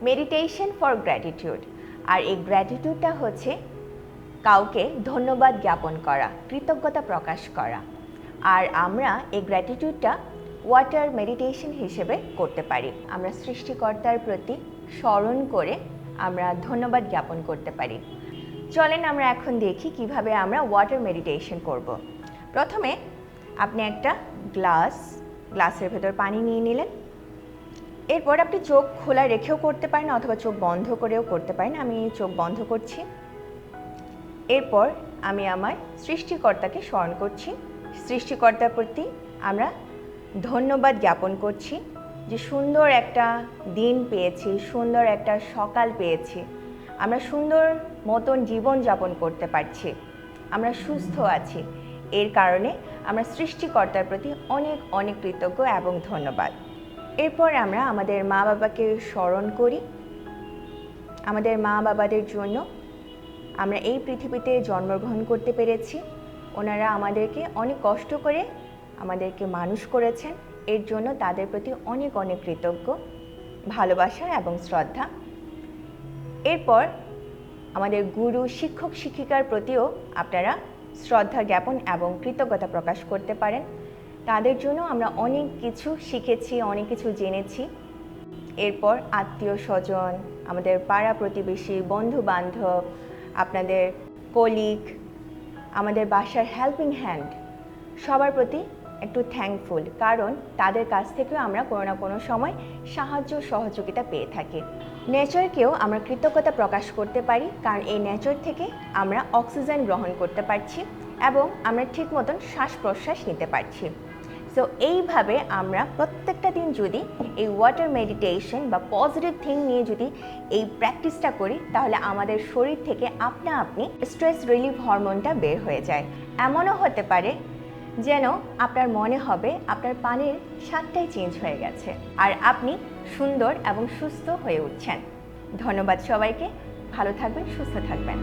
Meditation for gratitude. আর এই গ্র্যাটিটিউডটা হচ্ছে কাউকে ধন্যবাদ জ্ঞাপন করা, কৃতজ্ঞতা প্রকাশ করা। আর আমরা এই গ্র্যাটিটিউডটা ওয়াটার মেডিটেশন হিসেবে করতে পারি। আমরা সৃষ্টিকর্তার প্রতি স্মরণ করে আমরা ধন্যবাদ জ্ঞাপন করতে পারি। চলেন আমরা এখন দেখি কিভাবে আমরা ওয়াটার মেডিটেশন করব। প্রথমে আপনি একটা গ্লাসের ভেতর পানি নিয়ে নিলেন। এরপর আপনি চোখ খোলা রেখেও করতে পারেন অথবা চোখ বন্ধ করেও করতে পারেন। আমি চোখ বন্ধ করছি। এরপর আমি আমার সৃষ্টিকর্তাকে স্মরণ করছি। সৃষ্টিকর্তার প্রতি আমরা ধন্যবাদ জ্ঞাপন করছি যে সুন্দর একটা দিন পেয়েছি, সুন্দর একটা সকাল পেয়েছি, আমরা সুন্দর মতন জীবনযাপন করতে পারছি, আমরা সুস্থ আছি। এর কারণে আমরা সৃষ্টিকর্তার প্রতি অনেক অনেক কৃতজ্ঞ এবং ধন্যবাদ। এরপর আমরা আমাদের মা বাবাকে স্মরণ করি। আমাদের মা বাবাদের জন্য আমরা এই পৃথিবীতে জন্মগ্রহণ করতে পেরেছি। ওনারা আমাদেরকে অনেক কষ্ট করে আমাদেরকে মানুষ করেছেন। এর জন্য তাদের প্রতি অনেক অনেক কৃতজ্ঞ, ভালোবাসা এবং শ্রদ্ধা। এরপর আমাদের গুরু, শিক্ষক, শিক্ষিকার প্রতিও আপনারা শ্রদ্ধা জ্ঞাপন এবং কৃতজ্ঞতা প্রকাশ করতে পারেন। তাদের জন্য আমরা অনেক কিছু শিখেছি, অনেক কিছু জেনেছি। এরপর আত্মীয় স্বজন, আমাদের পাড়া প্রতিবেশী, বন্ধু বান্ধব, আপনাদের কলিগ, আমাদের বাসার হেল্পিং হ্যান্ড, সবার প্রতি একটু থ্যাঙ্কফুল, কারণ তাদের কাছ থেকেও আমরা কোনো না কোনো সময় সাহায্য সহযোগিতা পেয়ে থাকি। নেচারকেও আমরা কৃতজ্ঞতা প্রকাশ করতে পারি, কারণ এই নেচার থেকে আমরা অক্সিজেন গ্রহণ করতে পারছি এবং আমরা ঠিক মতন শ্বাস প্রশ্বাস নিতে পারছি। সো এইভাবে আমরা প্রত্যেকটা দিন যদি এই ওয়াটার মেডিটেশন বা পজিটিভ থিং নিয়ে যদি এই প্র্যাকটিসটা করি, তাহলে আমাদের শরীর থেকে আপনা আপনি স্ট্রেস রিলিফ হরমোনটা বের হয়ে যায়। এমনও হতে পারে যেন আপনার মনে হবে আপনার পানির স্বাদটাই চেঞ্জ হয়ে গেছে আর আপনি সুন্দর এবং সুস্থ হয়ে উঠছেন। ধন্যবাদ সবাইকে। ভালো থাকবেন, সুস্থ থাকবেন।